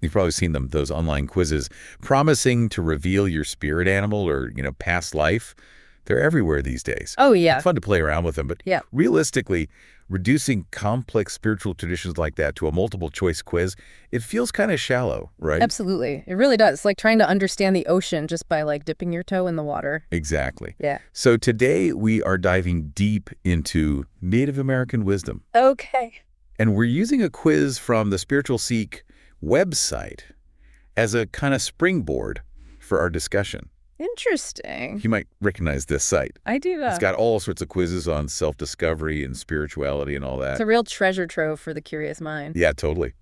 You've probably seen them, those online quizzes, promising to reveal your spirit animal or, past life. They're everywhere these days. Oh, yeah. It's fun to play around with them, but Yeah. realistically, reducing complex spiritual traditions like that to a multiple-choice quiz, it feels kind of shallow, right? Absolutely. It really does. It's like trying to understand the ocean just by, like, dipping your toe in the water. Exactly. Yeah. So today we are diving deep into Native American wisdom. Okay. And we're using a quiz from the Spiritual Seek website as a kind of springboard for our discussion. Interesting. You might recognize this site. I do. It's got all sorts of quizzes on self-discovery and spirituality and all that. It's a real treasure trove for the curious mind. Yeah, totally.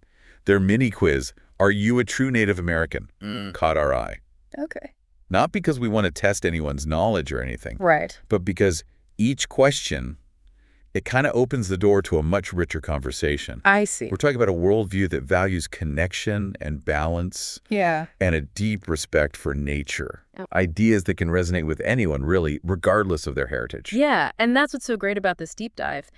Their mini quiz, "Are you a true Native American?" caught our eye. Okay. Not because we want to test anyone's knowledge or anything, Right. but because each question, it kind of opens the door to a much richer conversation. I see. We're talking about a worldview that values connection and balance Yeah. and a deep respect for nature. Oh. Ideas that can resonate with anyone, really, regardless of their heritage. Yeah, and that's what's so great about this deep dive.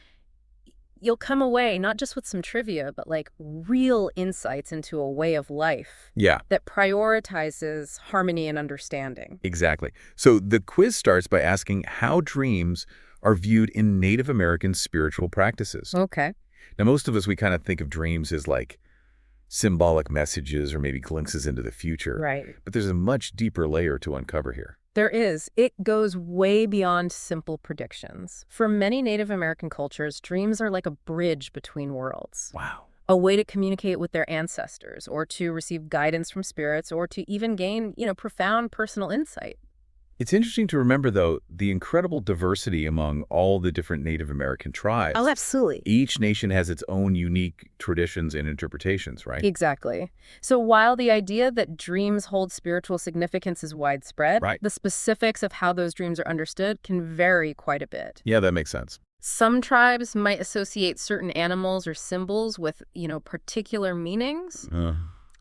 You'll come away not just with some trivia, but like real insights into a way of life Yeah, that prioritizes harmony and understanding. exactly. So the quiz starts by asking how dreams are viewed in Native American spiritual practices. Okay. Now, most of us, we kind of think of dreams as like symbolic messages or maybe glimpses into the future. Right. But there's a much deeper layer to uncover here. There is. It goes way beyond simple predictions. For many Native American cultures, dreams are like a bridge between worlds. Wow. A way to communicate with their ancestors, or to receive guidance from spirits, or to even gain, profound personal insight. It's interesting to remember, though, the incredible diversity among all the different Native American tribes. Oh, absolutely. Each nation has its own unique traditions and interpretations, right? Exactly. So while the idea that dreams hold spiritual significance is widespread, Right. the specifics of how those dreams are understood can vary quite a bit. Yeah, that makes sense. Some tribes might associate certain animals or symbols with, particular meanings,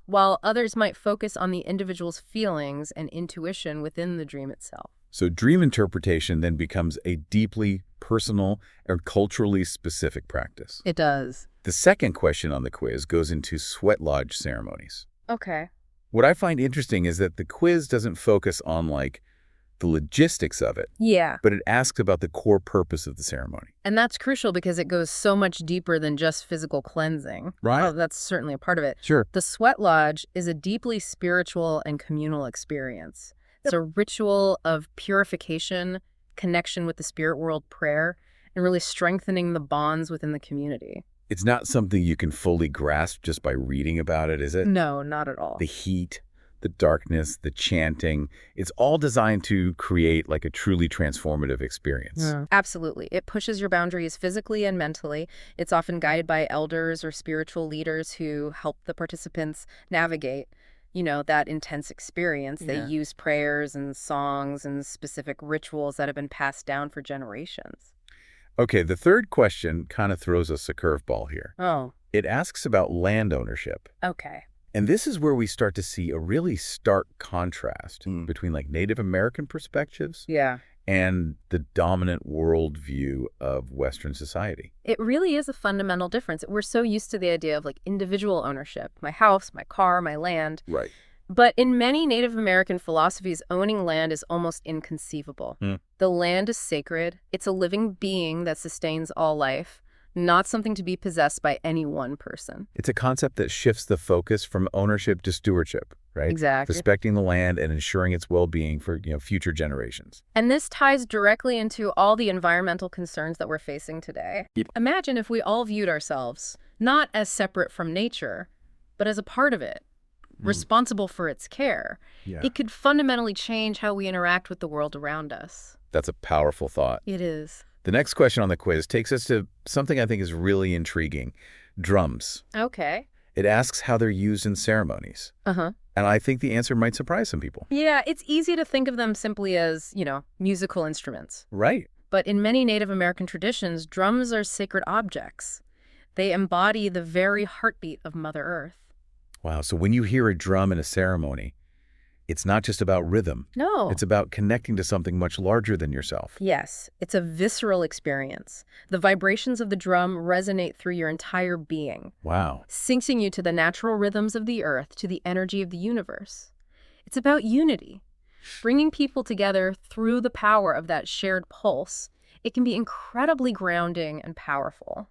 while others might focus on the individual's feelings and intuition within the dream itself. So dream interpretation then becomes a deeply personal and culturally specific practice. It does. The second question on the quiz goes into sweat lodge ceremonies. Okay. What I find interesting is that the quiz doesn't focus on, like, the logistics of it, Yeah. but it asks about the core purpose of the ceremony. And that's crucial because it goes so much deeper than just physical cleansing. Right. Oh, that's certainly a part of it. Sure. The sweat lodge is a deeply spiritual and communal experience. It's a ritual of purification, connection with the spirit world, prayer, and really strengthening the bonds within the community. It's not something you can fully grasp just by reading about it, is it? No, not at all. The heat, the darkness, the chanting, it's all designed to create like a truly transformative experience. Yeah. Absolutely. It pushes your boundaries physically and mentally. It's often guided by elders or spiritual leaders who help the participants navigate, that intense experience. Yeah. They use prayers and songs and specific rituals that have been passed down for generations. Okay, the third question kind of throws us a curveball here. Oh, It asks about land ownership. okay. And this is where we start to see a really stark contrast between like Native American perspectives Yeah. and the dominant worldview of Western society. It really is a fundamental difference. We're so used to the idea of like individual ownership, my house, my car, my land. Right. But in many Native American philosophies, owning land is almost inconceivable. The land is sacred. It's a living being that sustains all life, not something to be possessed by any one person. It's a concept that shifts the focus from ownership to stewardship, right? Exactly. Respecting the land and ensuring its well-being for, future generations. And this ties directly into all the environmental concerns that we're facing today. Yep. Imagine if we all viewed ourselves not as separate from nature, but as a part of it, responsible for its care. Yeah. It could fundamentally change how we interact with the world around us. That's a powerful thought. It is. The next question on the quiz takes us to something I think is really intriguing. Drums. Okay. It asks how they're used in ceremonies. Uh-huh. And I think the answer might surprise some people. Yeah, it's easy to think of them simply as, musical instruments. Right. But in many Native American traditions, drums are sacred objects. They embody the very heartbeat of Mother Earth. Wow. So when you hear a drum in a ceremony, It's not just about rhythm. No. It's about connecting to something much larger than yourself. Yes, it's a visceral experience. The vibrations of the drum resonate through your entire being, Wow. syncing you to the natural rhythms of the earth, to the energy of the universe. It's about unity, bringing people together through the power of that shared pulse. It can be incredibly grounding and powerful.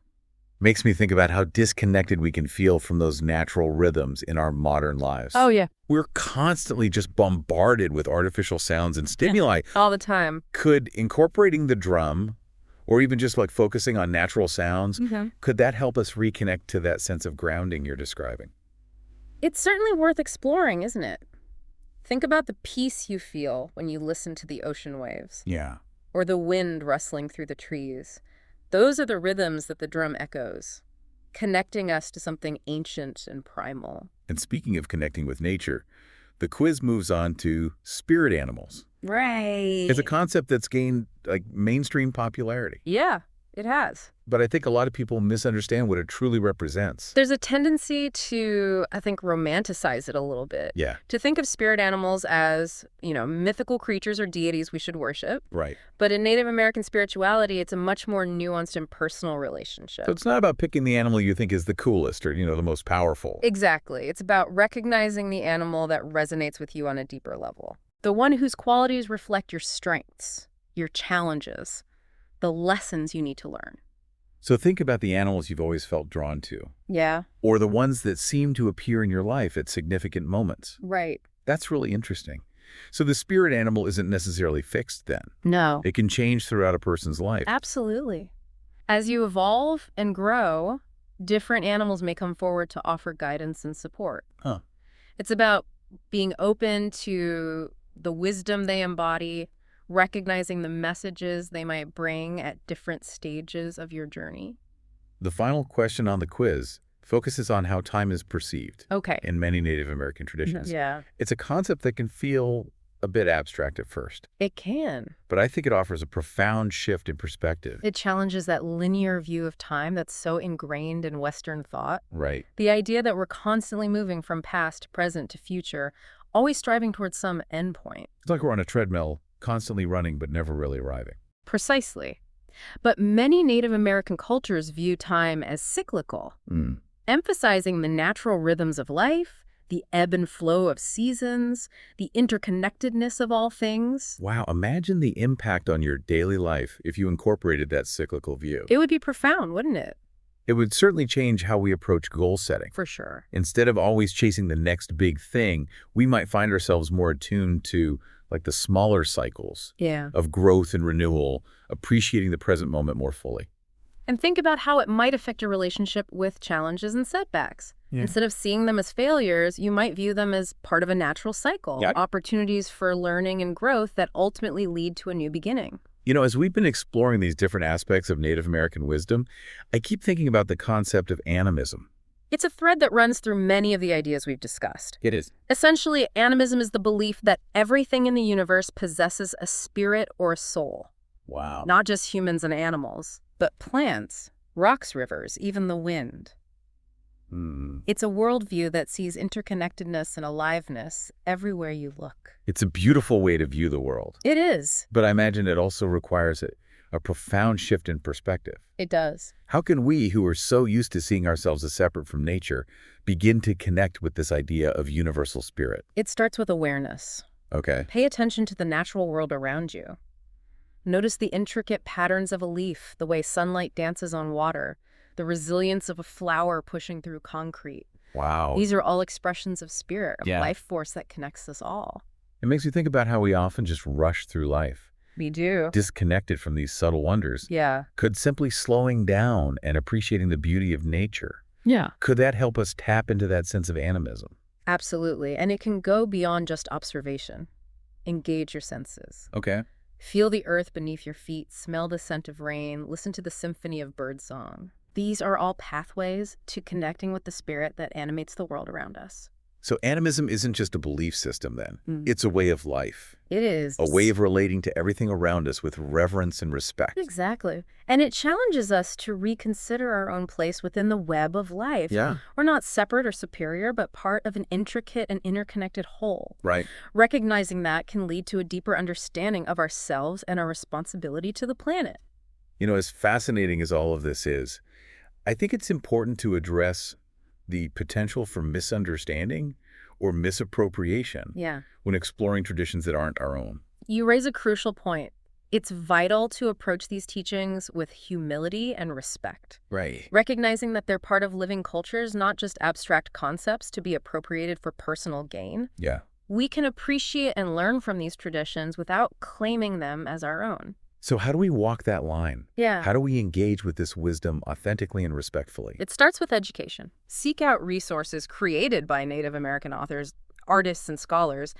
Makes me think about how disconnected we can feel from those natural rhythms in our modern lives. Oh, yeah. We're constantly just bombarded with artificial sounds and stimuli. All the time. Could incorporating the drum, or even just like focusing on natural sounds, could that help us reconnect to that sense of grounding you're describing? It's certainly worth exploring, isn't it? Think about the peace you feel when you listen to the ocean waves, Yeah. or the wind rustling through the trees. Those are the rhythms that the drum echoes, connecting us to something ancient and primal. And speaking of connecting with nature, the quiz moves on to spirit animals. Right. It's a concept that's gained like mainstream popularity. Yeah, it has. But I think a lot of people misunderstand what it truly represents. There's a tendency to, I think, romanticize it a little bit. Yeah. To think of spirit animals as, mythical creatures or deities we should worship. Right. But in Native American spirituality, it's a much more nuanced and personal relationship. So it's not about picking the animal you think is the coolest or, the most powerful. Exactly. It's about recognizing the animal that resonates with you on a deeper level. The one whose qualities reflect your strengths, your challenges, the lessons you need to learn. So think about the animals you've always felt drawn to. Yeah. Or the ones that seem to appear in your life at significant moments. Right. That's really interesting. So the spirit animal isn't necessarily fixed then. No. It can change throughout a person's life. Absolutely. As you evolve and grow, different animals may come forward to offer guidance and support. Huh. It's about being open to the wisdom they embody, recognizing the messages they might bring at different stages of your journey. The final question on the quiz focuses on how time is perceived in many Native American traditions. Yeah. It's a concept that can feel a bit abstract at first, It can. but I think it offers a profound shift in perspective. It challenges that linear view of time that's so ingrained in Western thought. Right. The idea that we're constantly moving from past to present to future, always striving towards some endpoint. It's like we're on a treadmill, constantly running but never really arriving. Precisely. But many Native American cultures view time as cyclical, emphasizing the natural rhythms of life, the ebb and flow of seasons, the interconnectedness of all things. Wow, imagine the impact on your daily life if you incorporated that cyclical view. It would be profound, wouldn't it? It would certainly change how we approach goal setting. For sure. Instead of always chasing the next big thing, we might find ourselves more attuned to like the smaller cycles of growth and renewal, appreciating the present moment more fully. And think about how it might affect your relationship with challenges and setbacks. Instead of seeing them as failures, you might view them as part of a natural cycle, opportunities for learning and growth that ultimately lead to a new beginning. As we've been exploring these different aspects of Native American wisdom, I keep thinking about the concept of animism. It's a thread that runs through many of the ideas we've discussed. It is. Essentially, animism is the belief that everything in the universe possesses a spirit or a soul. Wow. Not just humans and animals, but plants, rocks, rivers, even the wind. It's a worldview that sees interconnectedness and aliveness everywhere you look. It's a beautiful way to view the world. It is. But I imagine it also requires a profound shift in perspective. It does. How can we, who are so used to seeing ourselves as separate from nature, begin to connect with this idea of universal spirit? It starts with awareness. Okay. Pay attention to the natural world around you. Notice the intricate patterns of a leaf, the way sunlight dances on water, the resilience of a flower pushing through concrete. Wow. These are all expressions of spirit, of life force that connects us all. It makes me think about how we often just rush through life, We do. disconnected from these subtle wonders. Yeah. Could simply slowing down and appreciating the beauty of nature, Yeah. could that help us tap into that sense of animism? Absolutely. And it can go beyond just observation. Engage your senses. Okay. Feel the earth beneath your feet, smell the scent of rain, listen to the symphony of birdsong. These are all pathways to connecting with the spirit that animates the world around us. So animism isn't just a belief system then. It's a way of life. It is. A way of relating to everything around us with reverence and respect. Exactly. And it challenges us to reconsider our own place within the web of life. Yeah. We're not separate or superior, but part of an intricate and interconnected whole. Right. Recognizing that can lead to a deeper understanding of ourselves and our responsibility to the planet. You know, as fascinating as all of this is, I think it's important to address the potential for misunderstanding or misappropriation when exploring traditions that aren't our own. You raise a crucial point. It's vital to approach these teachings with humility and respect. Right. Recognizing that they're part of living cultures, not just abstract concepts to be appropriated for personal gain. Yeah. We can appreciate and learn from these traditions without claiming them as our own. So how do we walk that line? Yeah. How do we engage with this wisdom authentically and respectfully? It starts with education. Seek out resources created by Native American authors, artists, and scholars.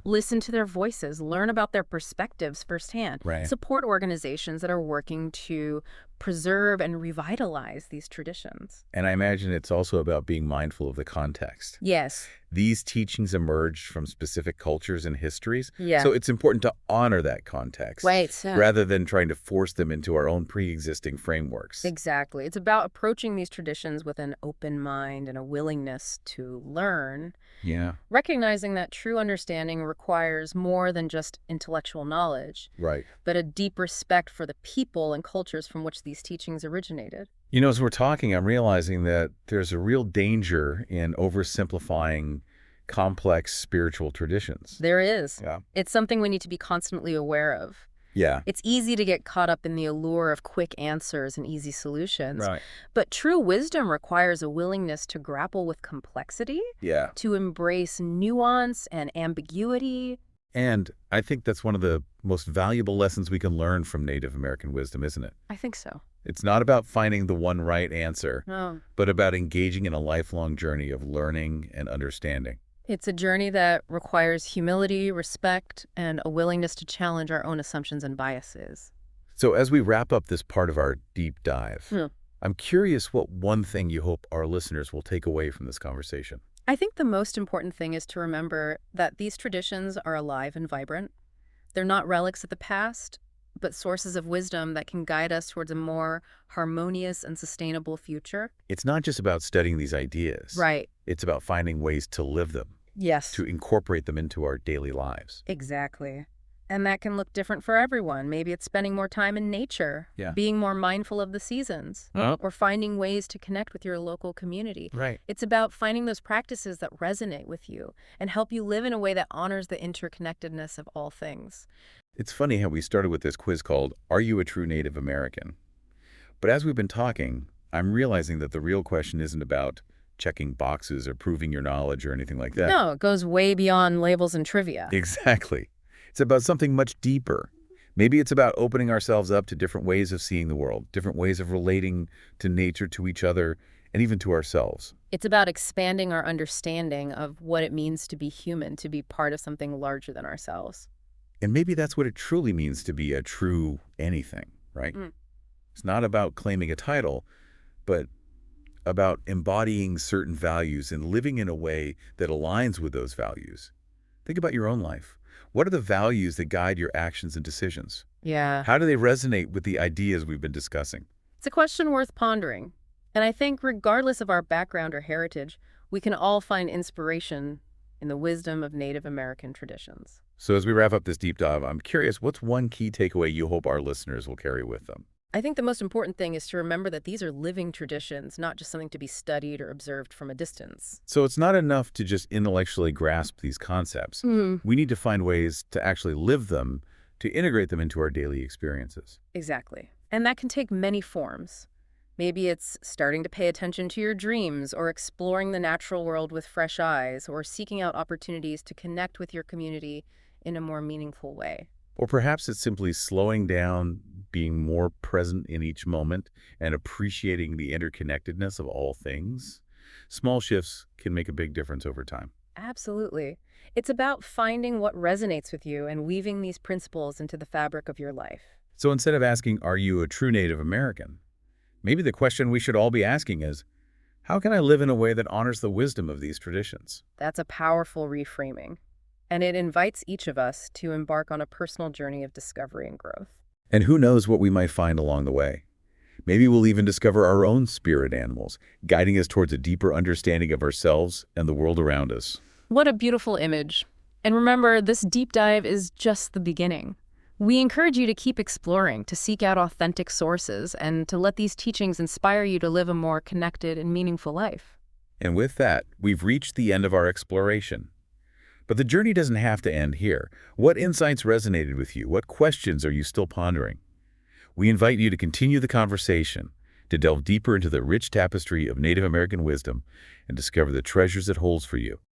Listen to their voices. Learn about their perspectives firsthand. Right. Support organizations that are working to preserve and revitalize these traditions. And I imagine it's also about being mindful of the context. Yes. These teachings emerged from specific cultures and histories. Yeah. So it's important to honor that context. Right. Rather than trying to force them into our own pre-existing frameworks. Exactly. It's about approaching these traditions with an open mind and a willingness to learn. Yeah. Recognizing that true understanding requires more than just intellectual knowledge. Right. But a deep respect for the people and cultures from which these teachings originated. You know, as we're talking, I'm realizing that there's a real danger in oversimplifying complex spiritual traditions. There is. Yeah. It's something we need to be constantly aware of. Yeah. It's easy to get caught up in the allure of quick answers and easy solutions. Right. But true wisdom requires a willingness to grapple with complexity, Yeah. to embrace nuance and ambiguity. And I think that's one of the most valuable lessons we can learn from Native American wisdom, isn't it? I think so. It's not about finding the one right answer, No. but about engaging in a lifelong journey of learning and understanding. It's a journey that requires humility, respect, and a willingness to challenge our own assumptions and biases. So as we wrap up this part of our deep dive, I'm curious what one thing you hope our listeners will take away from this conversation. I think the most important thing is to remember that these traditions are alive and vibrant. They're not relics of the past, but sources of wisdom that can guide us towards a more harmonious and sustainable future. It's not just about studying these ideas. Right. It's about finding ways to live them. Yes. To incorporate them into our daily lives. Exactly. And that can look different for everyone. Maybe it's spending more time in nature, being more mindful of the seasons, or finding ways to connect with your local community. Right. It's about finding those practices that resonate with you and help you live in a way that honors the interconnectedness of all things. It's funny how we started with this quiz called, Are You a True Native American? But as we've been talking, I'm realizing that the real question isn't about checking boxes or proving your knowledge or anything like that. No, it goes way beyond labels and trivia. Exactly. It's about something much deeper. Maybe it's about opening ourselves up to different ways of seeing the world, different ways of relating to nature, to each other, and even to ourselves. It's about expanding our understanding of what it means to be human, to be part of something larger than ourselves. And maybe that's what it truly means to be a true anything, right? It's not about claiming a title, but about embodying certain values and living in a way that aligns with those values. Think about your own life. What are the values that guide your actions and decisions? Yeah. How do they resonate with the ideas we've been discussing? It's a question worth pondering. And I think regardless of our background or heritage, we can all find inspiration in the wisdom of Native American traditions. So as we wrap up this deep dive, I'm curious, what's one key takeaway you hope our listeners will carry with them? I think the most important thing is to remember that these are living traditions, not just something to be studied or observed from a distance. So it's not enough to just intellectually grasp these concepts. We need to find ways to actually live them, to integrate them into our daily experiences. Exactly. And that can take many forms. Maybe it's starting to pay attention to your dreams, or exploring the natural world with fresh eyes, or seeking out opportunities to connect with your community in a more meaningful way. Or perhaps it's simply slowing down, being more present in each moment, and appreciating the interconnectedness of all things. Small shifts can make a big difference over time. Absolutely. It's about finding what resonates with you and weaving these principles into the fabric of your life. So instead of asking, are you a true Native American? Maybe the question we should all be asking is, How can I live in a way that honors the wisdom of these traditions? That's a powerful reframing. And it invites each of us to embark on a personal journey of discovery and growth. And who knows what we might find along the way? Maybe we'll even discover our own spirit animals, guiding us towards a deeper understanding of ourselves and the world around us. What a beautiful image. And remember, this deep dive is just the beginning. We encourage you to keep exploring, to seek out authentic sources, and to let these teachings inspire you to live a more connected and meaningful life. And with that, we've reached the end of our exploration. But the journey doesn't have to end here. What insights resonated with you? What questions are you still pondering? We invite you to continue the conversation, to delve deeper into the rich tapestry of Native American wisdom and discover the treasures it holds for you.